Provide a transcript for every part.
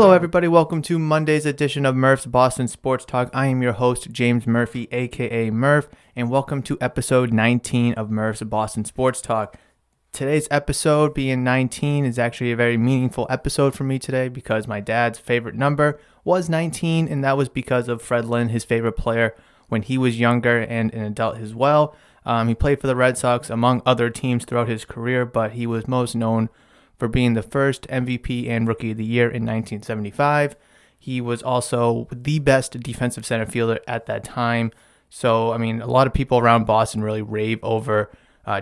Hello, everybody. Welcome to Monday's edition of Murph's Boston Sports Talk. I am your host, James Murphy, a.k.a. Murph, and welcome to episode 19 of Murph's Boston Sports Talk. Today's episode, being 19, is actually a very meaningful episode for me today because my dad's favorite number was 19, and that was because of Fred Lynn, his favorite player when he was younger and an adult as well. He played for the Red Sox, among other teams, throughout his career, but he was most known for being the first MVP and Rookie of the Year in 1975. He was also the best defensive center fielder at that time. So, I mean, a lot of people around Boston really rave over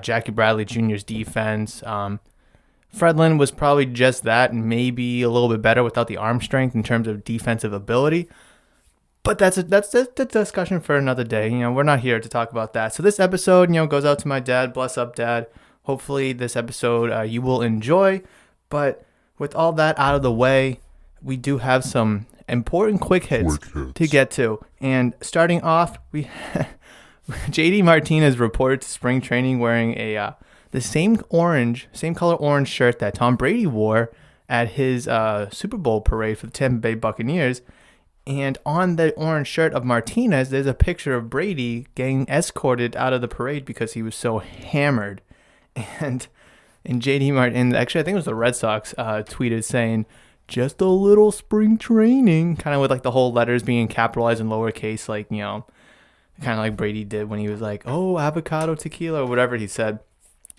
Jackie Bradley Jr.'s defense. Fred Lynn was probably just that, and maybe a little bit better without the arm strength in terms of defensive ability. But that's a discussion for another day. We're not here to talk about that. So this episode, goes out to my dad. Bless up, Dad. Hopefully this episode you will enjoy. But with all that out of the way, we do have some important quick hits to get to. And starting off, we JD Martinez reported to spring training wearing the same color orange shirt that Tom Brady wore at his Super Bowl parade for the Tampa Bay Buccaneers. And on the orange shirt of Martinez, there's a picture of Brady getting escorted out of the parade because he was so hammered. And JD Martin, actually I think it was the Red Sox, tweeted saying, just a little spring training, kind of with like the whole letters being capitalized in lowercase, like, kind of like Brady did when he was like, oh, avocado tequila, or whatever he said.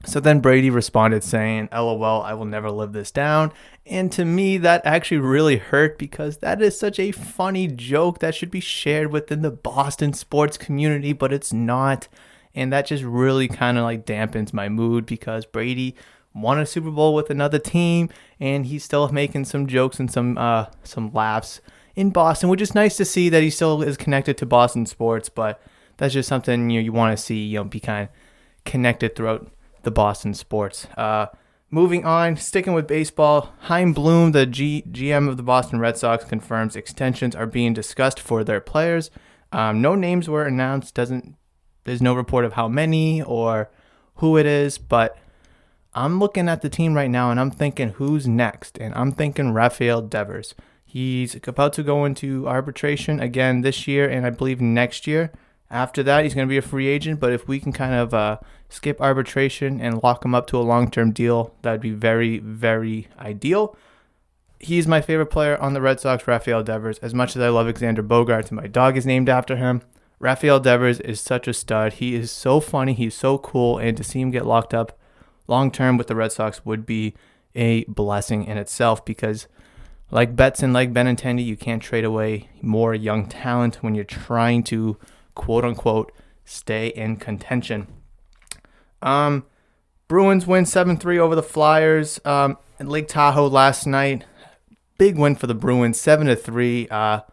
So then Brady responded saying, LOL, I will never live this down. And to me, that actually really hurt because that is such a funny joke that should be shared within the Boston sports community, but it's not. And that just really kind of like dampens my mood because Brady won a Super Bowl with another team and he's still making some jokes and some laughs in Boston, which is nice to see that he still is connected to Boston sports. But that's just something you want to see be kind of connected throughout the Boston sports. Moving on, sticking with baseball, Chaim Bloom, the GM of the Boston Red Sox, confirms extensions are being discussed for their players. No names were announced. There's no report of how many or who it is, but I'm looking at the team right now and I'm thinking who's next, and I'm thinking Rafael Devers. He's about to go into arbitration again this year and I believe next year. After that, he's going to be a free agent, but if we can kind of skip arbitration and lock him up to a long-term deal, that would be very, very ideal. He's my favorite player on the Red Sox, Rafael Devers. As much as I love Xander Bogaerts and my dog is named after him, Rafael Devers is such a stud. He is so funny. He's so cool. And to see him get locked up long-term with the Red Sox would be a blessing in itself because like Betts and like Benintendi, you can't trade away more young talent when you're trying to, quote-unquote, stay in contention. Bruins win 7-3 over the Flyers in Lake Tahoe last night. Big win for the Bruins, 7-3.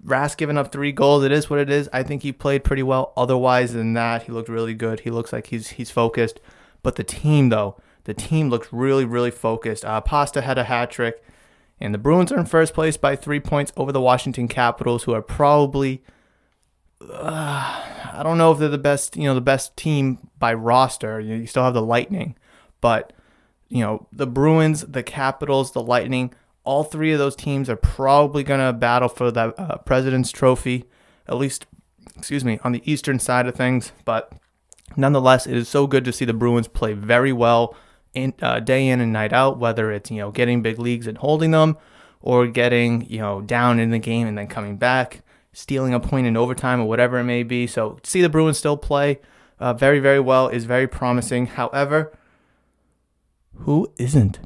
Rask giving up 3 goals. It is what it is. I think he played pretty well. Otherwise than that, he looked really good. He looks like he's focused. But the team, though, looked really, really focused. Pasta had a hat trick. And the Bruins are in first place by 3 points over the Washington Capitals, who are probably, I don't know if they're the best team by roster. You still have the Lightning. But, the Bruins, the Capitals, the Lightning, all 3 of those teams are probably going to battle for the President's Trophy, at least, on the eastern side of things. But nonetheless, it is so good to see the Bruins play very well day in and night out, whether it's, getting big leagues and holding them or getting, down in the game and then coming back, stealing a point in overtime or whatever it may be. So to see the Bruins still play very, very well is very promising. However, who isn't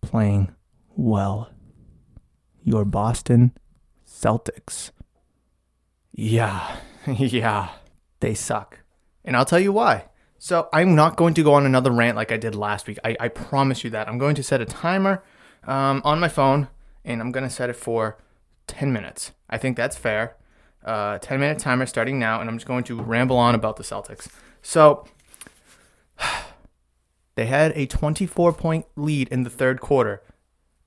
playing well? Your Boston Celtics. Yeah, they suck. And I'll tell you why. So I'm not going to go on another rant like I did last week. I promise you that. I'm going to set a timer on my phone, and I'm going to set it for 10 minutes. I think that's fair. 10-minute timer starting now, and I'm just going to ramble on about the Celtics. So they had a 24-point lead in the third quarter.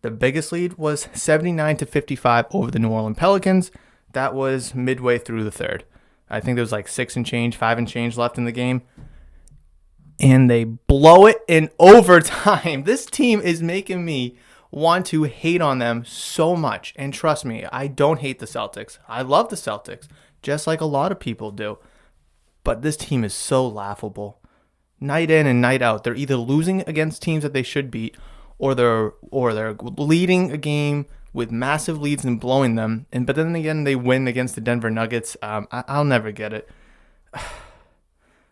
The biggest lead was 79-55 over the New Orleans Pelicans. That was midway through the third. I think there was like 5 and change left in the game. And they blow it in overtime. This team is making me want to hate on them so much. And trust me, I don't hate the Celtics. I love the Celtics, just like a lot of people do. But this team is so laughable. Night in and night out, they're either losing against teams that they should beat, or they're leading a game with massive leads and blowing them. But then again, they win against the Denver Nuggets. I'll never get it.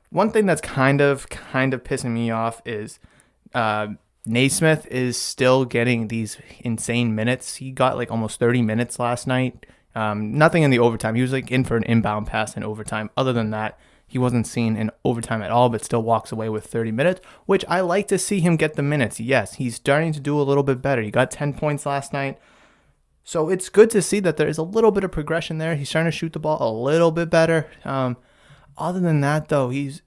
One thing that's kind of pissing me off is Naismith is still getting these insane minutes. He got like almost 30 minutes last night. Nothing in the overtime. He was like in for an inbound pass in overtime. Other than that, he wasn't seen in overtime at all, but still walks away with 30 minutes, which I like to see him get the minutes. Yes, he's starting to do a little bit better. He got 10 points last night. So it's good to see that there is a little bit of progression there. He's starting to shoot the ball a little bit better. Other than that, though, the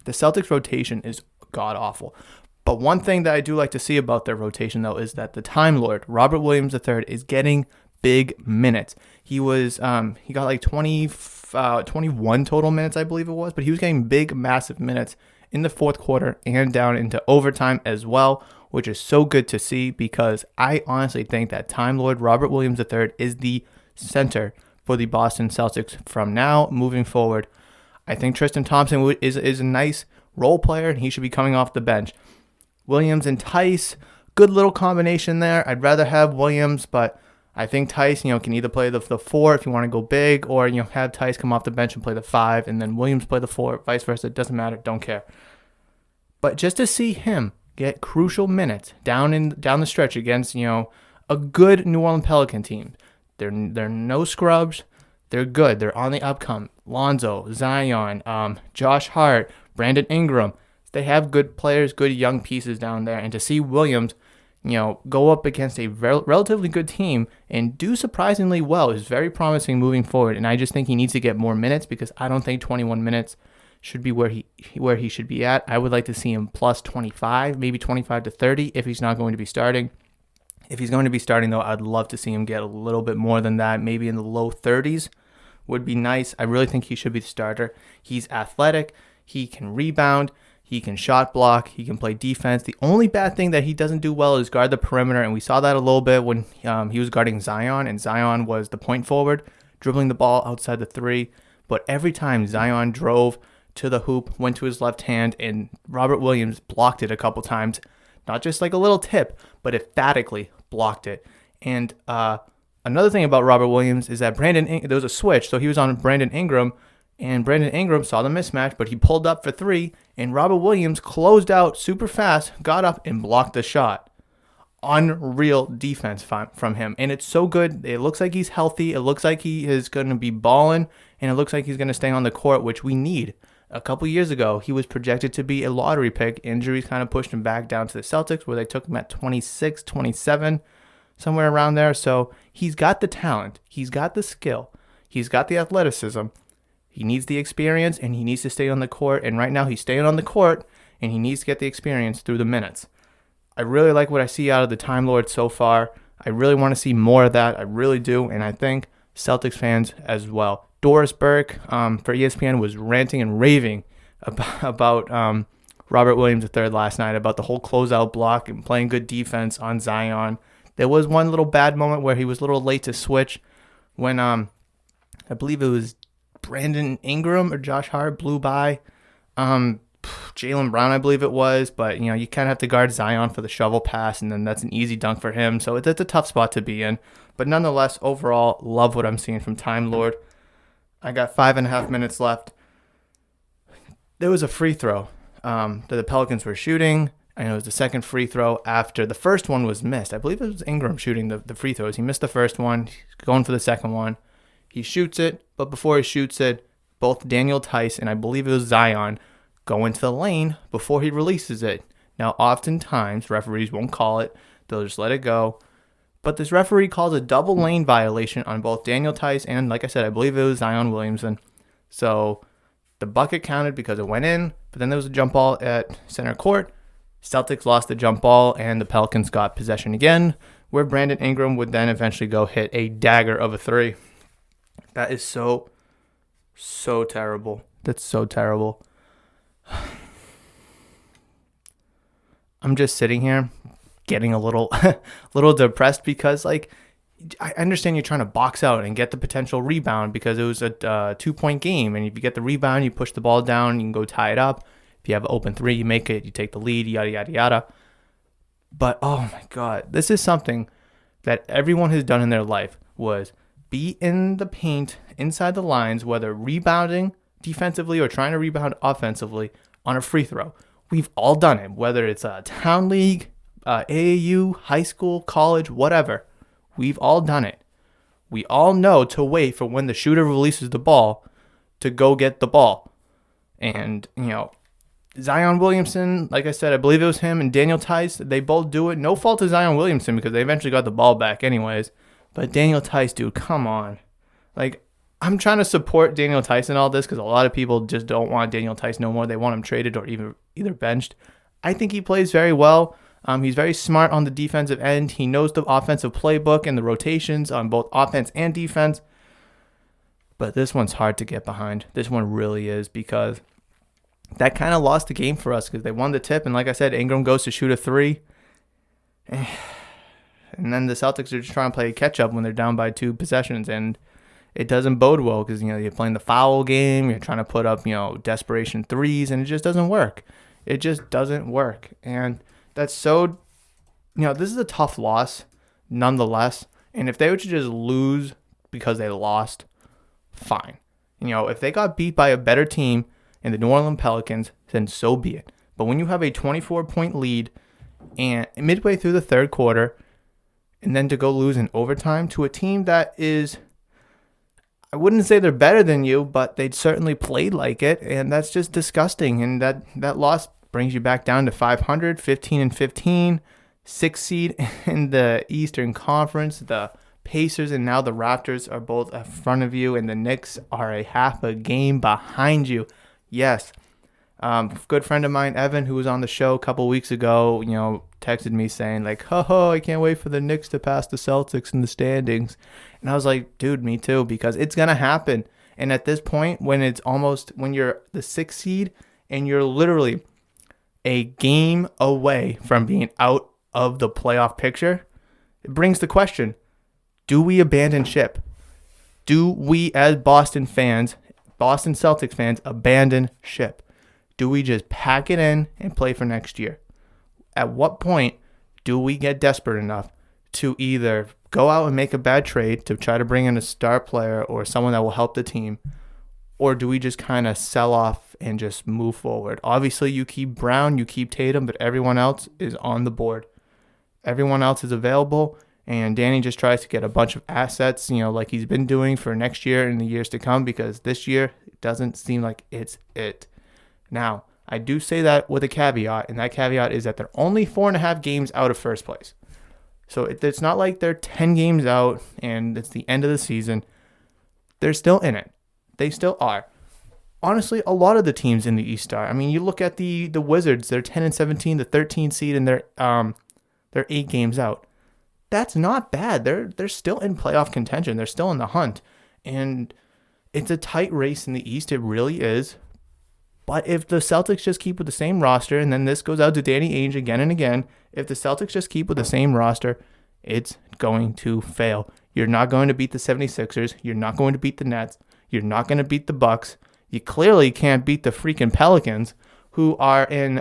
Celtics rotation is god-awful. But one thing that I do like to see about their rotation, though, is that the Time Lord, Robert Williams III, is getting big minutes. He got like 21 total minutes, I believe it was, but he was getting big, massive minutes in the fourth quarter and down into overtime as well, which is so good to see because I honestly think that Time Lord Robert Williams III is the center for the Boston Celtics from now moving forward. I think Tristan Thompson is a nice role player, and he should be coming off the bench. Williams and Tice, good little combination there. I'd rather have Williams, but I think Tice, can either play the 4 if you want to go big, or have Tice come off the bench and play the 5, and then Williams play the 4, vice versa. It doesn't matter, don't care. But just to see him get crucial minutes down the stretch against a good New Orleans Pelican team. They're no scrubs. They're good. They're on the upcome. Lonzo, Zion, Josh Hart, Brandon Ingram. They have good players, good young pieces down there. And to see Williams, go up against a relatively good team and do surprisingly well is very promising moving forward. And I just think he needs to get more minutes because I don't think 21 minutes should be where he should be at. I would like to see him plus 25, maybe 25 to 30 if he's not going to be starting. If he's going to be starting, though, I'd love to see him get a little bit more than that. Maybe in the low 30s would be nice. I really think he should be the starter. He's athletic. He can rebound. He can shot block. He can play defense. The only bad thing that he doesn't do well is guard the perimeter, and we saw that a little bit when he was guarding Zion, and Zion was the point forward, dribbling the ball outside the 3. But every time Zion drove to the hoop, went to his left hand, and Robert Williams blocked it a couple times. Not just like a little tip, but emphatically blocked it. And another thing about Robert Williams is that there was a switch, so he was on Brandon Ingram, and Brandon Ingram saw the mismatch, but he pulled up for 3, and Robert Williams closed out super fast, got up, and blocked the shot. Unreal defense from him, and it's so good. It looks like he's healthy. It looks like he is going to be balling, and it looks like he's going to stay on the court, which we need. A couple years ago, he was projected to be a lottery pick. Injuries kind of pushed him back down to the Celtics, where they took him at 26, 27, somewhere around there. So he's got the talent. He's got the skill. He's got the athleticism. He needs the experience, and he needs to stay on the court. And right now, he's staying on the court, and he needs to get the experience through the minutes. I really like what I see out of the Time Lord so far. I really want to see more of that. I really do, and I think Celtics fans as well. Doris Burke for ESPN was ranting and raving about Robert Williams III last night, about the whole closeout block and playing good defense on Zion. There was one little bad moment where he was a little late to switch when I believe it was Brandon Ingram or Josh Hart blew by Jaylen Brown, I believe it was. But, you kind of have to guard Zion for the shovel pass, and then that's an easy dunk for him. So it's a tough spot to be in. But nonetheless, overall, love what I'm seeing from Time Lord. I got 5.5 minutes left. There was a free throw that the Pelicans were shooting. And it was the second free throw after the first one was missed. I believe it was Ingram shooting the free throws. He missed the first one. He's going for the second one. He shoots it, but before he shoots it, both Daniel Tice and I believe it was Zion go into the lane before he releases it. Now, oftentimes, referees won't call it. They'll just let it go. But this referee calls a double lane violation on both Daniel Tice and, like I said, I believe it was Zion Williamson. So the bucket counted because it went in, but then there was a jump ball at center court. Celtics lost the jump ball, and the Pelicans got possession again, where Brandon Ingram would then eventually go hit a dagger of a 3. That is so terrible. That's so terrible. I'm just sitting here getting a little little depressed because like I understand you're trying to box out and get the potential rebound because it was a 2-point game, and if you get the rebound, you push the ball down, you can go tie it up. If you have an open three, you make it, you take the lead, yada yada yada. But oh my God, this is something that everyone has done in their life, was be in the paint inside the lines, whether rebounding defensively or trying to rebound offensively on a free throw. We've all done it, whether it's a town league, AAU, high school, college, whatever. We've all done it. We all know to wait for when the shooter releases the ball to go get the ball. And, Zion Williamson, like I said, I believe it was him and Daniel Tice, they both do it. No fault to Zion Williamson because they eventually got the ball back anyways. But Daniel Tice, dude, come on. Like, I'm trying to support Daniel Tice in all this because a lot of people just don't want Daniel Tice no more. They want him traded or either benched. I think he plays very well. He's very smart on the defensive end. He knows the offensive playbook and the rotations on both offense and defense. But this one's hard to get behind. This one really is, because that kind of lost the game for us because they won the tip. And like I said, Ingram goes to shoot a three. And then the Celtics are just trying to play catch up when they're down by 2 possessions. And it doesn't bode well because, you're playing the foul game. You're trying to put up, desperation threes, and it just doesn't work. It just doesn't work. And that's so, this is a tough loss nonetheless. And if they were to just lose because they lost, fine. If they got beat by a better team in the New Orleans Pelicans, then so be it. But when you have a 24-point lead and midway through the third quarter, and then to go lose in overtime to a team that is, I wouldn't say they're better than you, but they'd certainly played like it, and that's just disgusting. And that loss brings you back down to 500, 15-15, 6th seed in the Eastern Conference. The Pacers and now the Raptors are both in front of you, and the Knicks are a half a game behind you. Yes. Good friend of mine, Evan, who was on the show a couple weeks ago, texted me saying like, I can't wait for the Knicks to pass the Celtics in the standings. And I was like, dude, me too, because it's going to happen. And at this point, when you're the 6th seed and you're literally a game away from being out of the playoff picture, it brings the question, do we abandon ship? Do we, as Boston Celtics fans, abandon ship? Do we just pack it in and play for next year? At what point do we get desperate enough to either go out and make a bad trade to try to bring in a star player or someone that will help the team, or do we just kind of sell off and just move forward? Obviously, you keep Brown, you keep Tatum, but everyone else is on the board. Everyone else is available, and Danny just tries to get a bunch of assets, like he's been doing for next year and the years to come, because this year it doesn't seem like it's it. Now, I do say that with a caveat, and that caveat is that they're only 4.5 games out of first place. So it's not like they're 10 games out and it's the end of the season. They're still in it. They still are. Honestly, a lot of the teams in the East are. I mean, you look at the Wizards, they're 10-17, the 13th seed, and they're 8 games out. That's not bad. They're still in playoff contention. They're still in the hunt. And it's a tight race in the East. It really is. But if the Celtics just keep with the same roster, and then this goes out to Danny Ainge again and again, if the Celtics just keep with the same roster, it's going to fail. You're not going to beat the 76ers. You're not going to beat the Nets. You're not going to beat the Bucks. You clearly can't beat the freaking Pelicans, who are in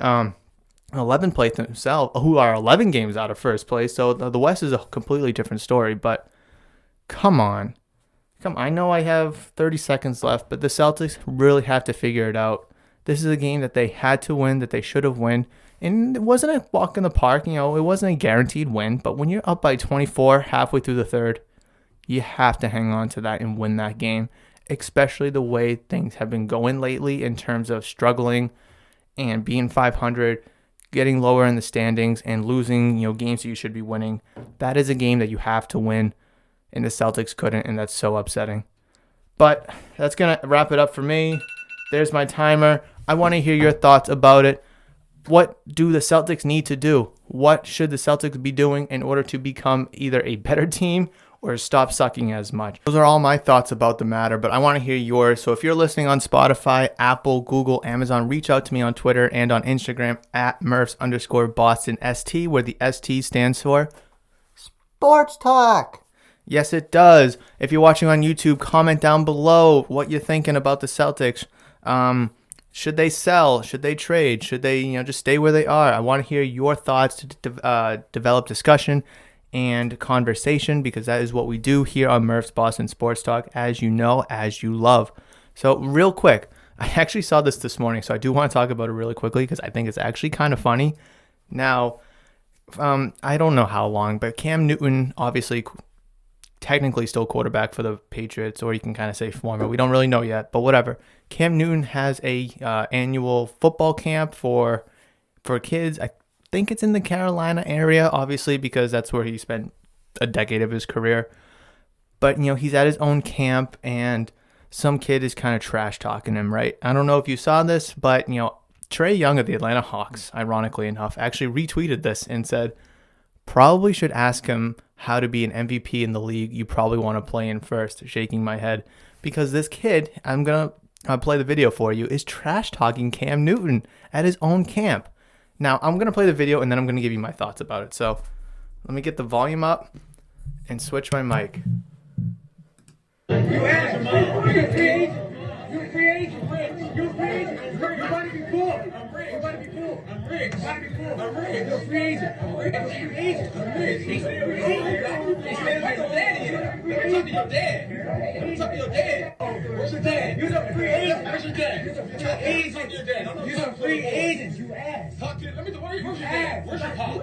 11th place themselves, who are 11 games out of first place. So the West is a completely different story. But come on. I know I have 30 seconds left, but the Celtics really have to figure it out. This is a game that they had to win, that they should have won. And it wasn't a walk in the park. It wasn't a guaranteed win. But when you're up by 24 halfway through the third, you have to hang on to that and win that game, especially the way things have been going lately in terms of struggling and being 500, getting lower in the standings and losing, games that you should be winning. That is a game that you have to win, and the Celtics couldn't, and that's so upsetting. But that's going to wrap it up for me. There's my timer. I want to hear your thoughts about it. What do the Celtics need to do? What should the Celtics be doing in order to become either a better team or stop sucking as much. Those are all my thoughts about the matter, but I want to hear yours. So if you're listening on Spotify, Apple, Google, Amazon, reach out to me on Twitter and on Instagram at Murphs_BostonST, where the ST stands for Sports Talk. Yes, it does. If you're watching on YouTube, comment down below what you're thinking about the Celtics. Should they sell? Should they trade? Should they, just stay where they are? I want to hear your thoughts to develop discussion and conversation, because that is what we do here on Murph's Boston Sports Talk, as you know, as you love. So real quick, I actually saw this morning, so I do want to talk about it really quickly because I think it's actually kind of funny. Now, I don't know how long, but Cam Newton, obviously, technically still quarterback for the Patriots, or you can kind of say former. We don't really know yet, but whatever. Cam Newton has a annual football camp for kids. I think it's in the Carolina area, obviously, because that's where he spent a decade of his career. But, he's at his own camp, and some kid is kind of trash talking him, right? I don't know if you saw this, but, Trae Young of the Atlanta Hawks, ironically enough, actually retweeted this and said, probably should ask him how to be an MVP in the league you probably want to play in first, shaking my head. Because this kid, I'm going to play the video for you, is trash talking Cam Newton at his own camp. Now, I'm going to play the video, and then I'm going to give you my thoughts about it. So let me get the volume up and switch my mic. You asked him, you're a free agent. You're a free agent, Rich. You're a free agent. You're about to be full. I'm rich. You're about to be full. I'm rich. You're about to be full. I'm rich. You're a free agent. I'm rich. You're a free agent. I'm rich. He's a free agent. He's like your dad here. Let me talk to your dad. Let me talk to your dad. Where's your dad? You're a free agent. Where's your dad? You're a free agent. Your dad. You're a free agent. You asked. Talk to. Let me. Where's your dad? Where's your pop?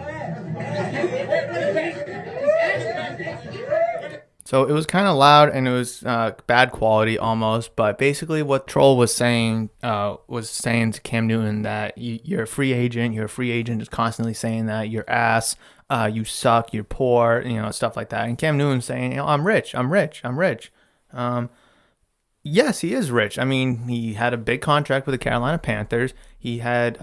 So it was kind of loud, and it was bad quality almost. But basically what Troll was saying to Cam Newton that you're a free agent. You're a free agent is constantly saying that. You're ass. You suck. You're poor. Stuff like that. And Cam Newton's saying, I'm rich. I'm rich. I'm rich. Yes, he is rich. I mean, he had a big contract with the Carolina Panthers. He had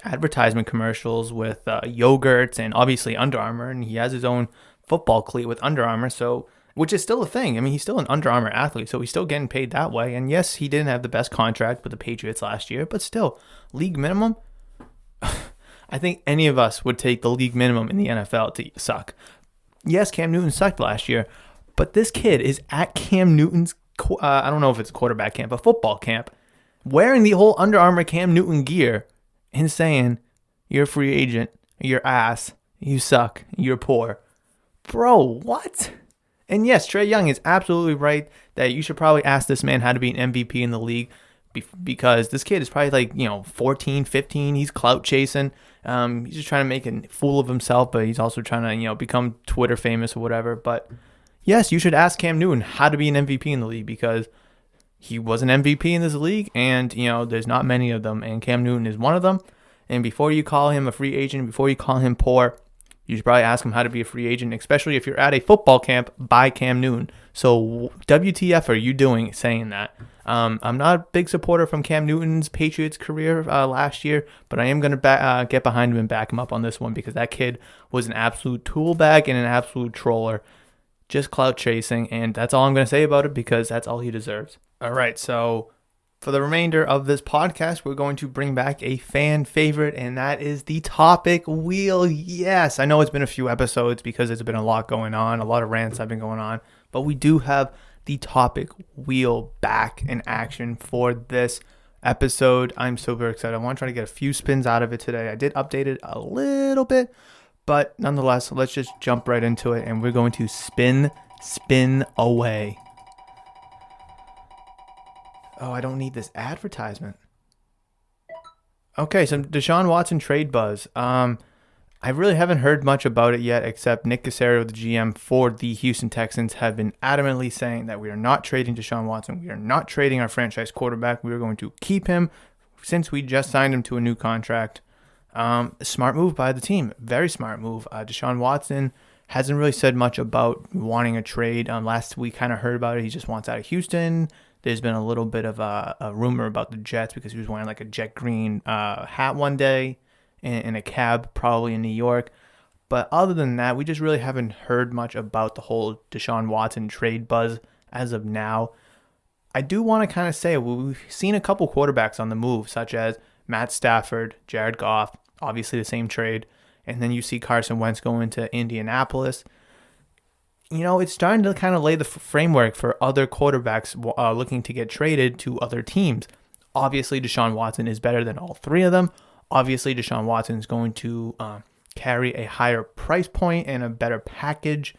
advertisement commercials with yogurts and obviously Under Armour. And he has his own football cleat with Under Armour. So... which is still a thing. I mean, he's still an Under Armour athlete, so he's still getting paid that way. And yes, he didn't have the best contract with the Patriots last year, but still, league minimum, I think any of us would take the league minimum in the NFL to suck. Yes, Cam Newton sucked last year, but this kid is at Cam Newton's, I don't know if it's quarterback camp, but football camp, wearing the whole Under Armour Cam Newton gear and saying, you're a free agent, you're ass, you suck, you're poor. Bro, what? And yes, Trae Young is absolutely right that you should probably ask this man how to be an MVP in the league, because this kid is probably 14, 15. He's clout chasing. He's just trying to make a fool of himself, but he's also trying to, become Twitter famous or whatever. But yes, you should ask Cam Newton how to be an MVP in the league, because he was an MVP in this league, and, there's not many of them, and Cam Newton is one of them. And before you call him a free agent, before you call him poor, you should probably ask him how to be a free agent, especially if you're at a football camp by Cam Newton. So WTF are you doing saying that? I'm not a big supporter from Cam Newton's Patriots career last year, but I am going to get behind him and back him up on this one, because that kid was an absolute tool bag and an absolute troller, just clout chasing, and that's all I'm going to say about it, because that's all he deserves. All right, so... for the remainder of this podcast, we're going to bring back a fan favorite, and that is the topic wheel. Yes, I know it's been a few episodes because there's been a lot going on, a lot of rants have been going on, but we do have the topic wheel back in action for this episode. I'm super excited. I want to try to get a few spins out of it today. I did update it a little bit, but nonetheless, let's just jump right into it, and we're going to spin away. Oh, I don't need this advertisement. Okay, so Deshaun Watson trade buzz. I really haven't heard much about it yet, except Nick Caserio, the GM for the Houston Texans, have been adamantly saying that we are not trading Deshaun Watson. We are not trading our franchise quarterback. We are going to keep him since we just signed him to a new contract. Smart move by the team. Very smart move. Deshaun Watson hasn't really said much about wanting a trade. Last we kind of heard about it. He just wants out of Houston. There's been a little bit of a rumor about the Jets because he was wearing like a jet green hat one day in a cab, probably in New York. But other than that, we just really haven't heard much about the whole Deshaun Watson trade buzz as of now. I do want to kind of say we've seen a couple quarterbacks on the move, such as Matt Stafford, Jared Goff, obviously the same trade, and then you see Carson Wentz going to Indianapolis. It's starting to kind of lay the framework for other quarterbacks looking to get traded to other teams. Obviously, Deshaun Watson is better than all three of them. Obviously, Deshaun Watson is going to carry a higher price point and a better package.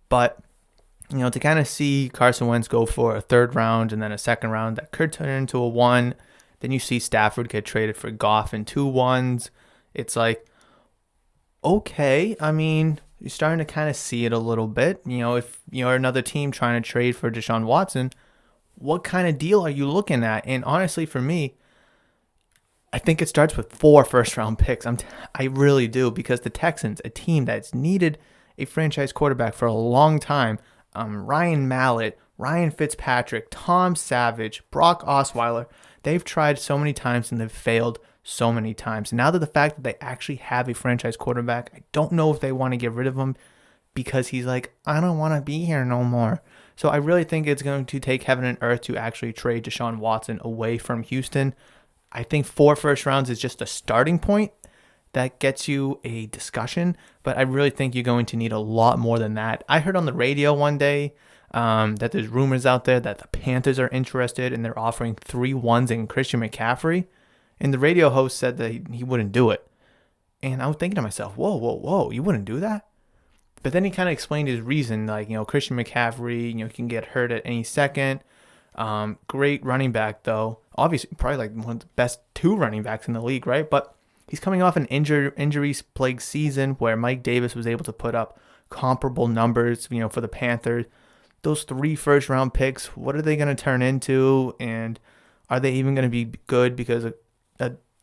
But, to kind of see Carson Wentz go for a third round and then a second round that could turn into a 1. Then you see Stafford get traded for Goff and 2 1s. It's like, okay, you're starting to kind of see it a little bit. If you're another team trying to trade for Deshaun Watson, what kind of deal are you looking at? And honestly, for me, I think it starts with 4 first-round picks. I really do, because the Texans, a team that's needed a franchise quarterback for a long time, Ryan Mallett, Ryan Fitzpatrick, Tom Savage, Brock Osweiler, they've tried so many times and they've failed so many times. Now that the fact that they actually have a franchise quarterback, I don't know if they want to get rid of him because he's like, I don't want to be here no more. So I really think it's going to take heaven and earth to actually trade Deshaun Watson away from Houston. I think 4 first rounds is just a starting point that gets you a discussion, but I really think you're going to need a lot more than that. I heard on the radio one day that there's rumors out there that the Panthers are interested and they're offering 3 1s in Christian McCaffrey. And the radio host said that he wouldn't do it. And I was thinking to myself, whoa, you wouldn't do that? But then he kind of explained his reason, like, Christian McCaffrey, can get hurt at any second. Great running back, though. Obviously, probably like one of the best 2 running backs in the league, right? But he's coming off an injury-plagued season where Mike Davis was able to put up comparable numbers, for the Panthers. Those 3 first-round picks, what are they going to turn into? And are they even going to be good? Because a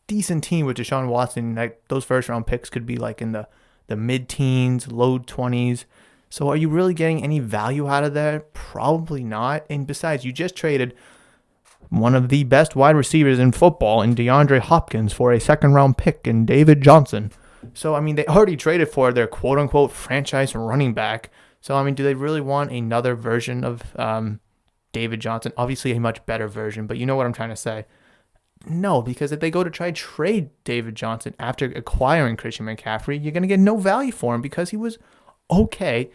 decent team with Deshaun Watson, like those first-round picks could be like in the mid-teens, low 20s. So are you really getting any value out of that? Probably not. And besides, you just traded one of the best wide receivers in football in DeAndre Hopkins for a second-round pick in David Johnson. So, they already traded for their quote-unquote franchise running back. So, do they really want another version of David Johnson? Obviously, a much better version, but you know what I'm trying to say. No, because if they go to try trade David Johnson after acquiring Christian McCaffrey, you're going to get no value for him because he was okay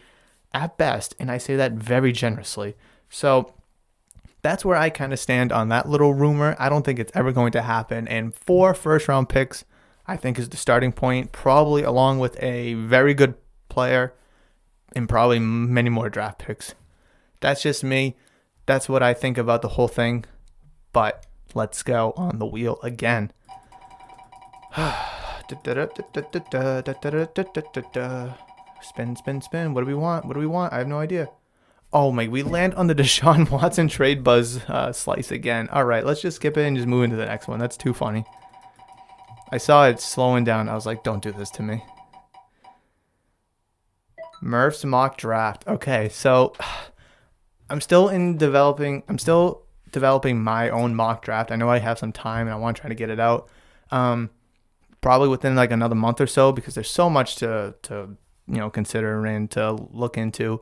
at best, and I say that very generously. So that's where I kind of stand on that little rumor. I don't think it's ever going to happen, and 4 first-round picks I think is the starting point, probably along with a very good player and probably many more draft picks. That's just me. That's what I think about the whole thing, but let's go on the wheel again. Spin. What do we want? I have no idea. Oh my, we land on the Deshaun Watson trade buzz slice again. All right, let's just skip it and just move into the next one. That's too funny. I saw it slowing down. I was like, don't do this to me. Murph's mock draft. Okay, so I'm still developing my own mock draft. I know I have some time and I want to try to get it out. Probably within like another month or so, because there's so much to consider and to look into.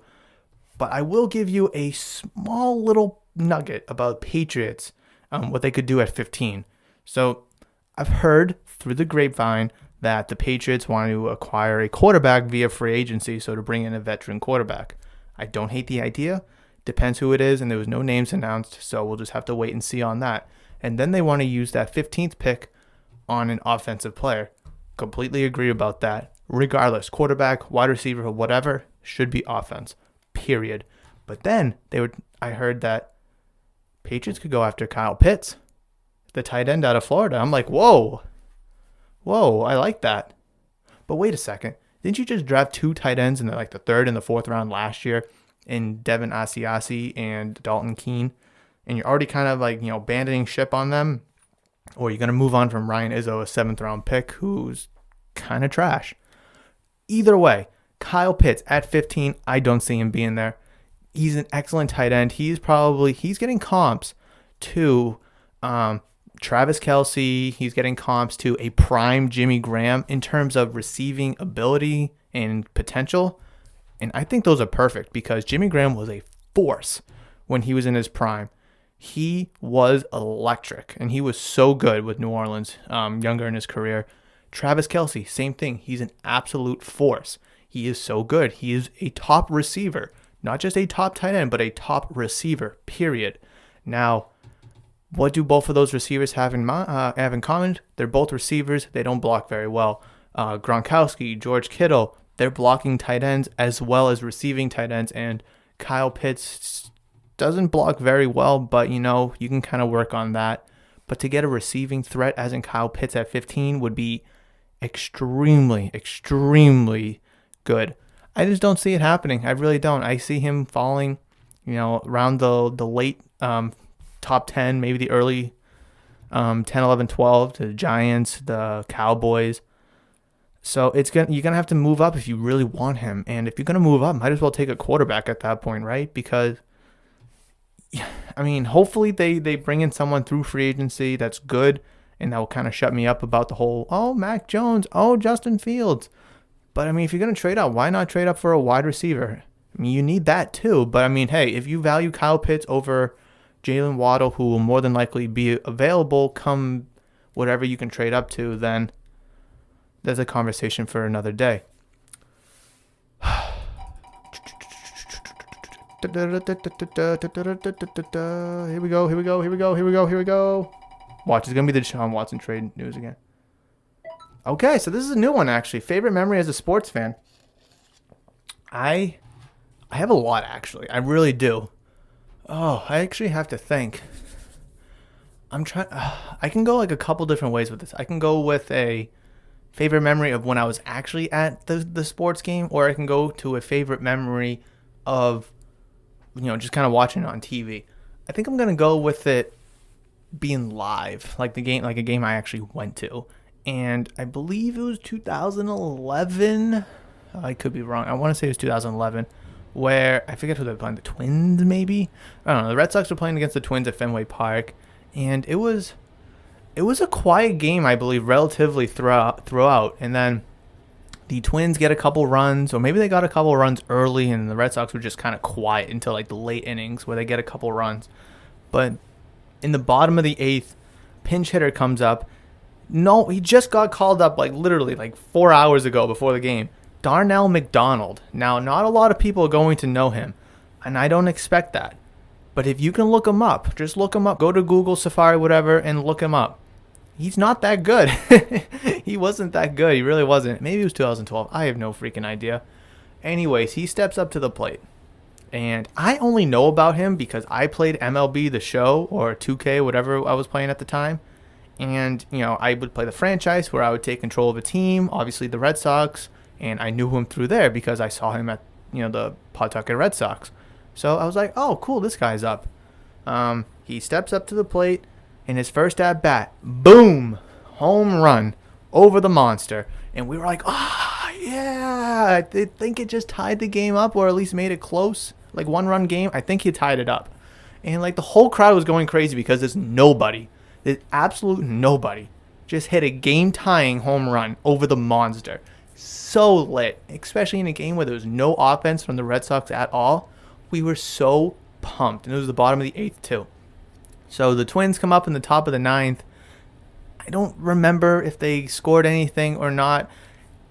But I will give you a small little nugget about Patriots, what they could do at 15. So I've heard through the grapevine that the Patriots want to acquire a quarterback via free agency, so to bring in a veteran quarterback. I don't hate the idea. Depends who it is, and there was no names announced, so we'll just have to wait and see on that. And then they want to use that 15th pick on an offensive player. Completely agree about that. Regardless, quarterback, wide receiver, whatever, should be offense. Period. But then I heard that Patriots could go after Kyle Pitts, the tight end out of Florida. I'm like, whoa, I like that. But wait a second. Didn't you just draft 2 tight ends in the 3rd and the 4th round last year in Devin Asiasi and Dalton Keene? And you're already kind of abandoning ship on them? Or you're going to move on from Ryan Izzo, a 7th round pick who's kind of trash? Either way, Kyle Pitts at 15, I don't see him being there. He's an excellent tight end. He's getting comps to Travis Kelce. He's getting comps to a prime Jimmy Graham in terms of receiving ability and potential. And I think those are perfect because Jimmy Graham was a force when he was in his prime. He was electric, and he was so good with New Orleans younger in his career. Travis Kelce, same thing. He's an absolute force. He is so good. He is a top receiver, not just a top tight end, but a top receiver, period. Now, what do both of those receivers have in common? They're both receivers. They don't block very well. Gronkowski, George Kittle, they're blocking tight ends as well as receiving tight ends. And Kyle Pitts doesn't block very well, but, you can kind of work on that. But to get a receiving threat, as in Kyle Pitts at 15, would be extremely, extremely good. I just don't see it happening. I really don't. I see him falling, around the late top 10, maybe the early 10, 11, 12 to the Giants, the Cowboys. So you're going to have to move up if you really want him. And if you're going to move up, might as well take a quarterback at that point, right? Because, hopefully they bring in someone through free agency that's good, and that will kind of shut me up about the whole, Mac Jones, Justin Fields. But, if you're going to trade up, why not trade up for a wide receiver? You need that too. But, hey, if you value Kyle Pitts over Jalen Waddle, who will more than likely be available come whatever you can trade up to, then there's a conversation for another day. Here we go. Watch, it's going to be the Deshaun Watson trade news again. Okay, so this is a new one, actually. Favorite memory as a sports fan. I have a lot, actually. I really do. I actually have to think. I can go like a couple different ways with this. I can go with a favorite memory of when I was actually at the sports game, or I can go to a favorite memory of, just kind of watching it on TV. I think I'm going to go with it being live, like a game I actually went to. And I believe it was 2011. I could be wrong. I want to say it was 2011, where I forget who they were playing. The Twins, maybe? I don't know. The Red Sox were playing against the Twins at Fenway Park, and it was a quiet game, I believe, relatively throughout. And then the Twins get a couple runs, or maybe they got a couple runs early, and the Red Sox were just kind of quiet until like the late innings where they get a couple runs. But in the bottom of the eighth, pinch hitter comes up. No, he just got called up literally 4 hours ago before the game. Darnell McDonald. Now, not a lot of people are going to know him, and I don't expect that. But if you can look him up, just look him up. Go to Google, Safari, whatever, and look him up. He's not that good. He wasn't that good. He really wasn't. Maybe it was 2012. I have no freaking idea. Anyways, he steps up to the plate. And I only know about him because I played MLB The Show, or 2K, whatever I was playing at the time. And, I would play the franchise where I would take control of a team, obviously the Red Sox. And I knew him through there because I saw him at, the Pawtucket Red Sox. So I was like, oh, cool, this guy's up. He steps up to the plate, and his first at-bat, boom, home run over the monster. And we were like, yeah, I think it just tied the game up, or at least made it close, like one-run game. I think he tied it up. And the whole crowd was going crazy because there's absolute nobody, just hit a game-tying home run over the monster. So lit, especially in a game where there was no offense from the Red Sox at all. We were so pumped, and it was the bottom of the eighth too. So the Twins come up in the top of the ninth. I don't remember if they scored anything or not.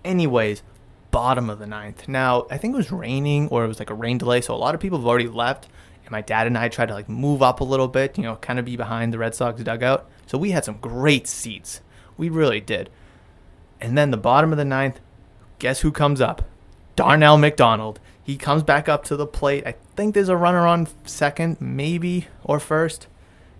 Anyways, bottom of the ninth. Now, I think it was raining, or it was a rain delay, so a lot of people have already left. And my dad and I tried to move up a little bit, kind of be behind the Red Sox dugout. So we had some great seats. We really did. And then the bottom of the ninth, guess who comes up? Darnell McDonald. He comes back up to the plate. I think there's a runner on second, maybe, or first.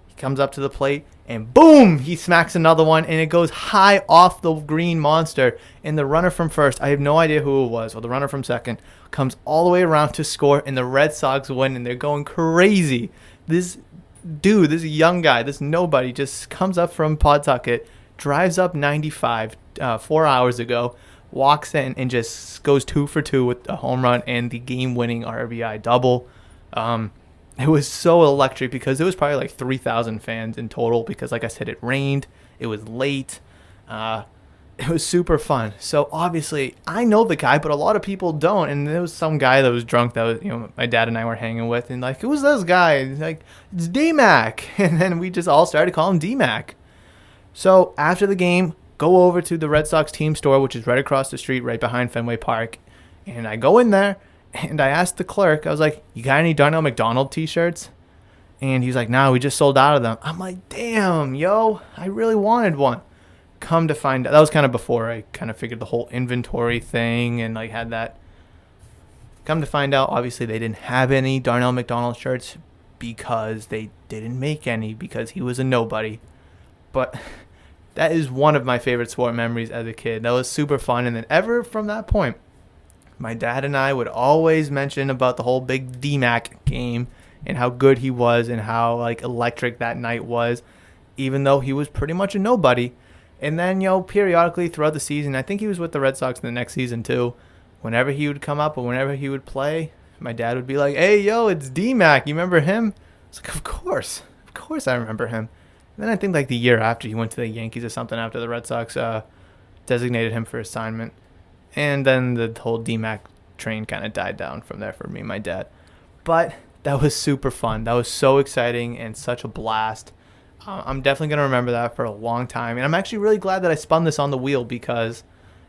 He comes up to the plate, and boom, he smacks another one, and it goes high off the green monster. And the runner from first, I have no idea who it was, or the runner from second, comes all the way around to score, and the Red Sox win, and they're going crazy. This dude, this young guy, this nobody, just comes up from Pawtucket, drives up 95 4 hours ago, walks in, and just goes 2 for 2 with a home run and the game-winning RBI double. It was so electric because it was probably like 3,000 fans in total because, like I said, it rained. It was late. it was super fun. So obviously, I know the guy, but a lot of people don't. And there was some guy that was drunk that was, my dad and I were hanging with, and like, who's this guy? And he's like, it's D-Mac, and then we just all started calling him D-Mac. So after the game, go over to the Red Sox team store, which is right across the street, right behind Fenway Park, and I go in there, and I asked the clerk, I was like, you got any Darnell McDonald t-shirts? And he's like, no, we just sold out of them. I'm like, damn, yo, I really wanted one. Come to find out, that was kind of before I kind of figured the whole inventory thing and like had that. Come to find out, obviously they didn't have any Darnell McDonald shirts because they didn't make any because he was a nobody. But that is one of my favorite sport memories as a kid. That was super fun. And then ever from that point, my dad and I would always mention about the whole big D-Mac game and how good he was and how like electric that night was, even though he was pretty much a nobody. And then, periodically throughout the season, I think he was with the Red Sox in the next season too. Whenever he would come up or whenever he would play, my dad would be like, hey, yo, it's D-Mac. You remember him? I was like, of course. Of course I remember him. And then I think like the year after he went to the Yankees or something after the Red Sox designated him for assignment. And then the whole D-Mac train kind of died down from there for me and my dad. But that was super fun. That was so exciting and such a blast. I'm definitely going to remember that for a long time. And I'm actually really glad that I spun this on the wheel because,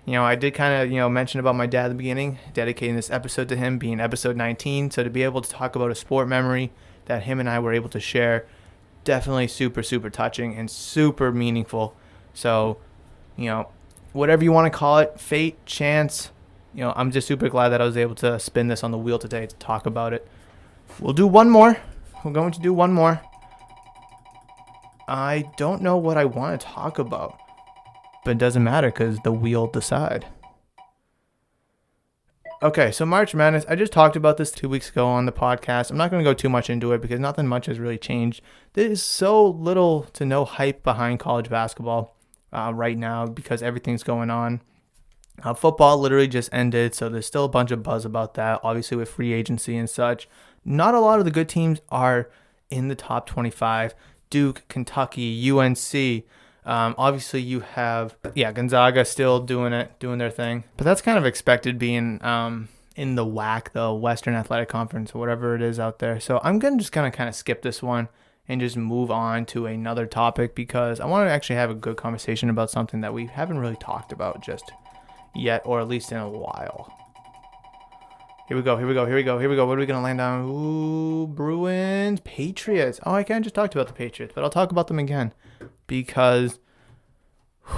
I did kind of, mention about my dad at the beginning, dedicating this episode to him being episode 19. So to be able to talk about a sport memory that him and I were able to share, definitely super, super touching and super meaningful. So, whatever you want to call it, fate, chance, I'm just super glad that I was able to spin this on the wheel today to talk about it. We'll do one more. We're going to do one more. I don't know what I want to talk about, but it doesn't matter because the wheel decide. Okay, so March Madness, I just talked about this 2 weeks ago on the podcast. I'm not going to go too much into it because nothing much has really changed. There is so little to no hype behind college basketball right now because everything's going on. Football literally just ended, so there's still a bunch of buzz about that, obviously with free agency and such. Not a lot of the good teams are in the top 25. Duke, Kentucky, UNC. Obviously, you have Gonzaga still doing their thing, but that's kind of expected being in the WAC, the Western Athletic Conference, or whatever it is out there. So I'm just gonna kind of skip this one and just move on to another topic because I want to actually have a good conversation about something that we haven't really talked about just yet, or at least in a while. Here we go. What are we going to land on? Ooh, Bruins, Patriots. Oh, I kind of just talked about the Patriots, but I'll talk about them again because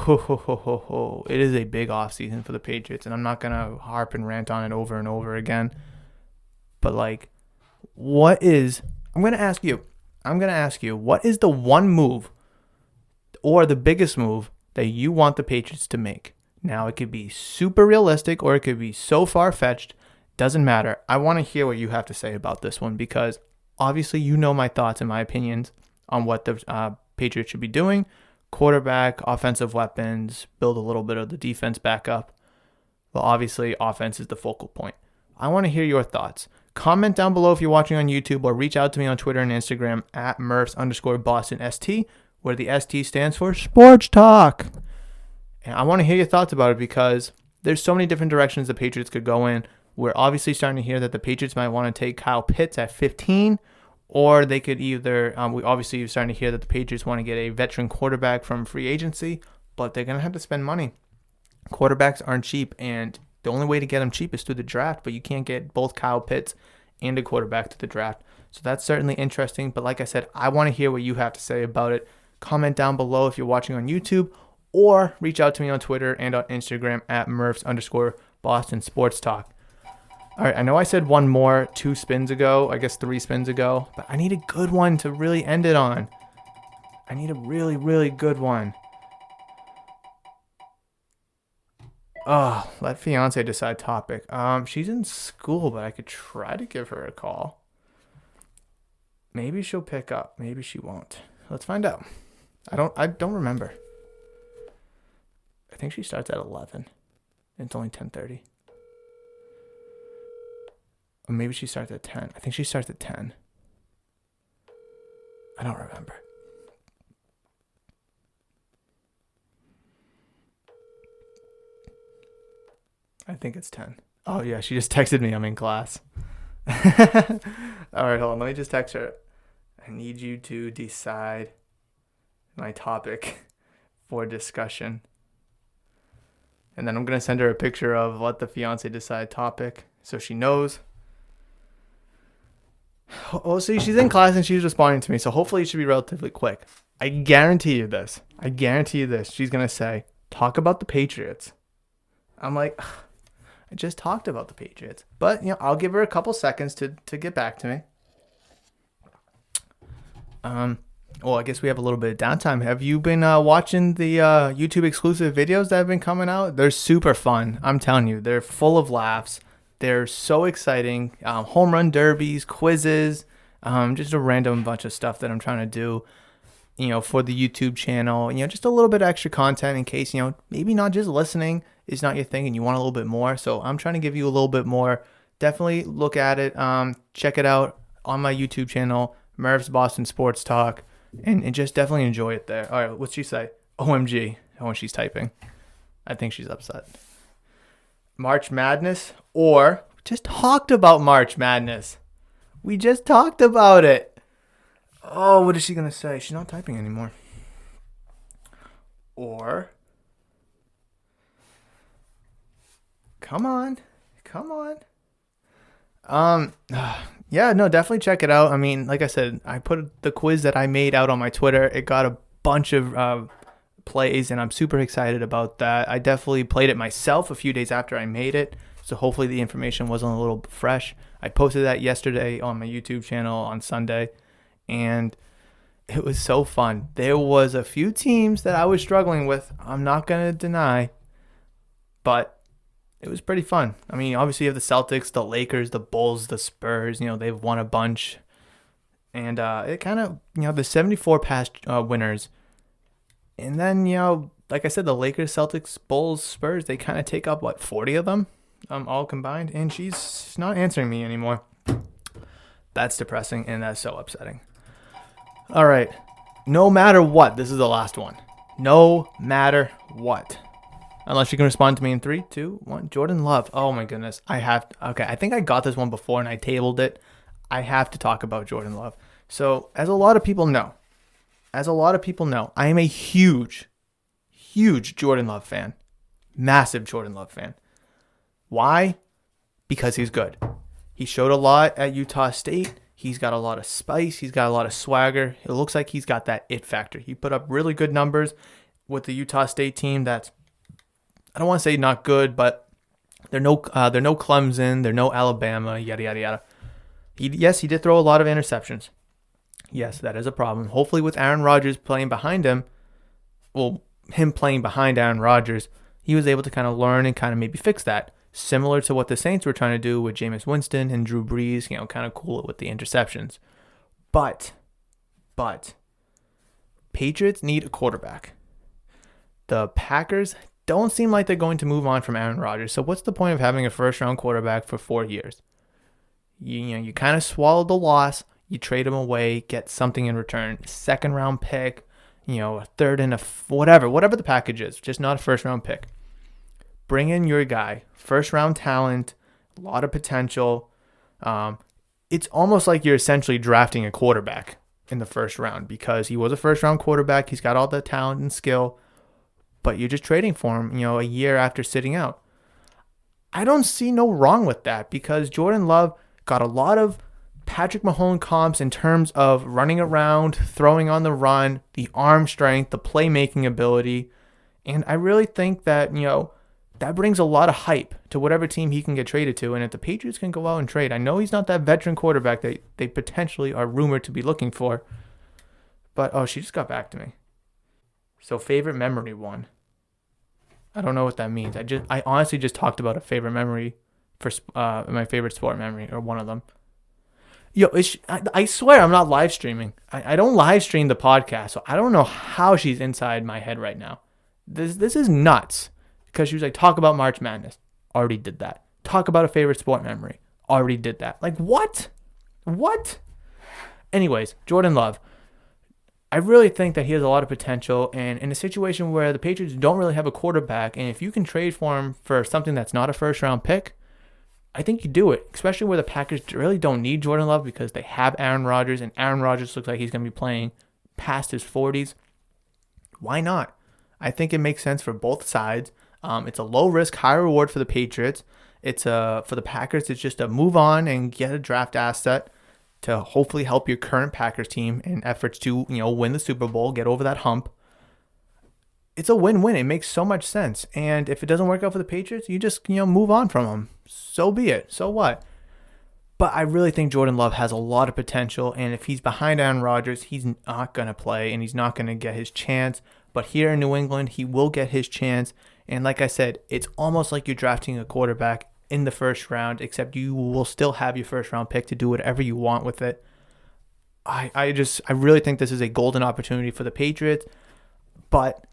it is a big offseason for the Patriots, and I'm not going to harp and rant on it over and over again. But, I'm going to ask you, what is the one move or the biggest move that you want the Patriots to make? Now, it could be super realistic or it could be so far-fetched. Doesn't matter. I want to hear what you have to say about this one because obviously my thoughts and my opinions on what the Patriots should be doing. Quarterback, offensive weapons, build a little bit of the defense back up. Well, obviously, offense is the focal point. I want to hear your thoughts. Comment down below if you're watching on YouTube or reach out to me on Twitter and Instagram at Murphs_BostonST, where the ST stands for Sports Talk. And I want to hear your thoughts about it because there's so many different directions the Patriots could go in. We're obviously starting to hear that the Patriots might want to take Kyle Pitts at 15, or they could either, we obviously are starting to hear that the Patriots want to get a veteran quarterback from free agency, but they're going to have to spend money. Quarterbacks aren't cheap, and the only way to get them cheap is through the draft, but you can't get both Kyle Pitts and a quarterback to the draft. So that's certainly interesting, but like I said, I want to hear what you have to say about it. Comment down below if you're watching on YouTube, or reach out to me on Twitter and on Instagram at Murphs_Boston Sports Talk. All right, I know I said one more 2 spins ago, I guess 3 spins ago, but I need a good one to really end it on. I need a really, really good one. Oh, let fiance decide topic. She's in school, but I could try to give her a call. Maybe she'll pick up. Maybe she won't. Let's find out. I don't remember. I think she starts at 11. It's only 10:30. Or maybe she starts at 10. I think she starts at 10. I don't remember. I think it's 10. Oh, yeah. She just texted me. I'm in class. All right, hold on. Let me just text her. I need you to decide my topic for discussion. And then I'm going to send her a picture of let the fiance decide topic so she knows. Oh, see, she's in class and she's responding to me, so hopefully it should be relatively quick. I guarantee you this. She's going to say, talk about the Patriots. I'm like, I just talked about the Patriots. But, I'll give her a couple seconds to get back to me. Well, I guess we have a little bit of downtime. Have you been watching the YouTube exclusive videos that have been coming out? They're super fun. I'm telling you, they're full of laughs. They're so exciting. Home run derbies, quizzes, just a random bunch of stuff that I'm trying to do, for the YouTube channel. Just a little bit of extra content in case, maybe not just listening is not your thing and you want a little bit more. So I'm trying to give you a little bit more. Definitely look at it. Check it out on my YouTube channel, Murph's Boston Sports Talk, and just definitely enjoy it there. All right, what's she say? OMG. Oh, she's typing. I think she's upset. March Madness, or just talked about March Madness. We just talked about it. Oh, what is she going to say? She's not typing anymore. Or, come on. Yeah, no, definitely check it out. I mean, like I said, I put the quiz that I made out on my Twitter. It got a bunch of plays, and I'm super excited about that. I definitely played it myself a few days after I made it, so hopefully the information wasn't a little fresh. I posted that yesterday on my YouTube channel on Sunday, and it was so fun. There was a few teams that I was struggling with, I'm not going to deny, but it was pretty fun. I mean, obviously you have the Celtics, the Lakers, the Bulls, the Spurs. They've won a bunch. And it kind of, the 74 past winners. And then, like I said, the Lakers, Celtics, Bulls, Spurs, they kind of take up, 40 of them all combined. And she's not answering me anymore. That's depressing, and that's so upsetting. All right. No matter what, this is the last one. No matter what. Unless you can respond to me in 3, 2, 1. Jordan Love. Oh, my goodness. I think I got this one before and I tabled it. I have to talk about Jordan Love. So, as a lot of people know, I am a huge Jordan Love fan. Massive Jordan Love fan. Why? Because he's good. He showed a lot at Utah State. He's got a lot of spice. He's got a lot of swagger. It looks like he's got that it factor. He put up really good numbers with the Utah State team that's, I don't want to say not good, but they're no Clemson, they're no Alabama, yada, yada, yada. He did throw a lot of interceptions. Yes, that is a problem. Hopefully with Aaron Rodgers playing behind him, him playing behind Aaron Rodgers, he was able to kind of learn and kind of maybe fix that. Similar to what the Saints were trying to do with Jameis Winston and Drew Brees, kind of cool it with the interceptions. But, Patriots need a quarterback. The Packers don't seem like they're going to move on from Aaron Rodgers. So what's the point of having a first-round quarterback for 4 years? You kind of swallow the loss. You trade him away, get something in return. Second-round pick, a third and whatever the package is. Just not a first-round pick. Bring in your guy. First-round talent, a lot of potential. It's almost like you're essentially drafting a quarterback in the first round because he was a first-round quarterback. He's got all the talent and skill. But you're just trading for him, a year after sitting out. I don't see no wrong with that because Jordan Love got a lot of Patrick Mahomes comps in terms of running around, throwing on the run, the arm strength, the playmaking ability. And I really think that, that brings a lot of hype to whatever team he can get traded to. And if the Patriots can go out and trade, I know he's not that veteran quarterback that they potentially are rumored to be looking for. But, she just got back to me. So favorite memory one. I don't know what that means. I honestly just talked about a favorite memory for my favorite sport memory, or one of them. I swear I'm not live streaming. I don't live stream the podcast, so I don't know how she's inside my head right now. This is nuts. Because she was like, talk about March Madness. Already did that. Talk about a favorite sport memory. Already did that. Like, what? Anyways, Jordan Love. I really think that he has a lot of potential, and in a situation where the Patriots don't really have a quarterback, and if you can trade for him for something that's not a first-round pick, I think you do it, especially where the Packers really don't need Jordan Love because they have Aaron Rodgers, and Aaron Rodgers looks like he's going to be playing past his 40s. Why not? I think it makes sense for both sides. It's a low-risk, high-reward for the Patriots. For the Packers, it's just a move on and get a draft asset to hopefully help your current Packers team in efforts to, win the Super Bowl, get over that hump. It's a win-win. It makes so much sense. And if it doesn't work out for the Patriots, you just, move on from them. So be it. So what? But I really think Jordan Love has a lot of potential. And if he's behind Aaron Rodgers, he's not going to play and he's not going to get his chance. But here in New England, he will get his chance. And like I said, it's almost like you're drafting a quarterback in the first round, except you will still have your first round pick to do whatever you want with it. I really think this is a golden opportunity for the Patriots, but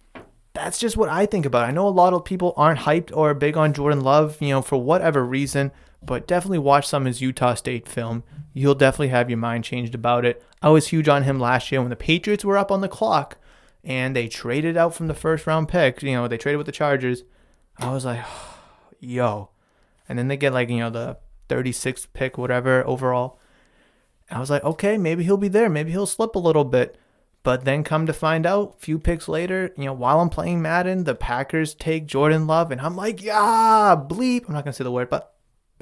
that's just what I think about it. I know a lot of people aren't hyped or big on Jordan Love, for whatever reason, but definitely watch some of his Utah State film. You'll definitely have your mind changed about it. I was huge on him last year when the Patriots were up on the clock and they traded out from the first round pick. They traded with the Chargers. I was like, yo. And then they get the 36th pick, whatever, overall. I was like, okay, maybe he'll be there. Maybe he'll slip a little bit. But then come to find out, a few picks later, while I'm playing Madden, the Packers take Jordan Love. And I'm like, yeah, bleep. I'm not going to say the word, but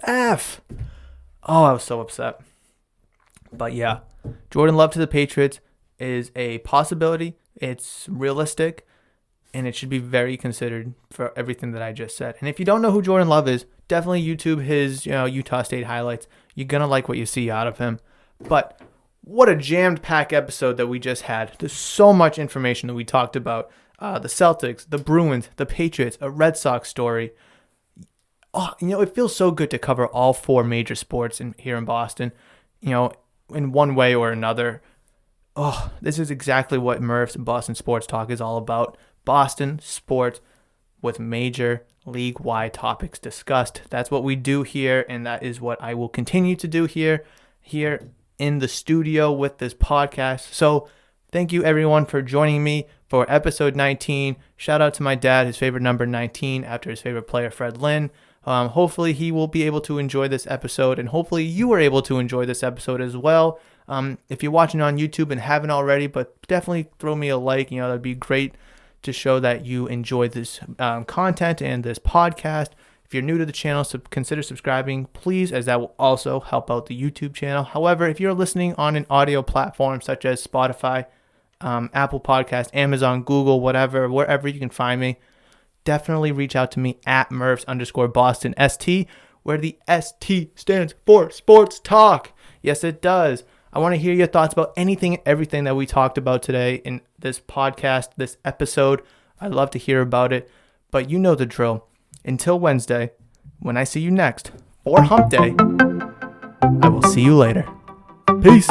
F. Oh, I was so upset. But yeah, Jordan Love to the Patriots is a possibility. It's realistic. And it should be very considered for everything that I just said. And if you don't know who Jordan Love is, definitely YouTube his Utah State highlights. You're going to like what you see out of him. But what a jammed pack episode that we just had. There's so much information that we talked about. The Celtics, the Bruins, the Patriots, a Red Sox story. Oh, it feels so good to cover all four major sports here in Boston, in one way or another. Oh, this is exactly what Murph's Boston Sports Talk is all about. Boston sports with major league-wide topics discussed. That's what we do here, and that is what I will continue to do here in the studio with this podcast. So thank you, everyone, for joining me for episode 19. Shout out to my dad, his favorite number 19, after his favorite player, Fred Lynn. Hopefully he will be able to enjoy this episode, and hopefully you are able to enjoy this episode as well. If you're watching on YouTube and haven't already, but definitely throw me a like. That'd be great to show that you enjoy this content and this podcast. If you're new to the channel, consider subscribing, please, as that will also help out the YouTube channel. However, if you're listening on an audio platform such as Spotify, Apple Podcast, Amazon, Google, wherever you can find me, definitely reach out to me at Murphs_Boston ST, where the ST stands for Sports Talk. Yes, it does. I want to hear your thoughts about anything and everything that we talked about today in this podcast, this episode. I'd love to hear about it, but you know the drill. Until Wednesday, when I see you next for Hump Day, I will see you later. Peace.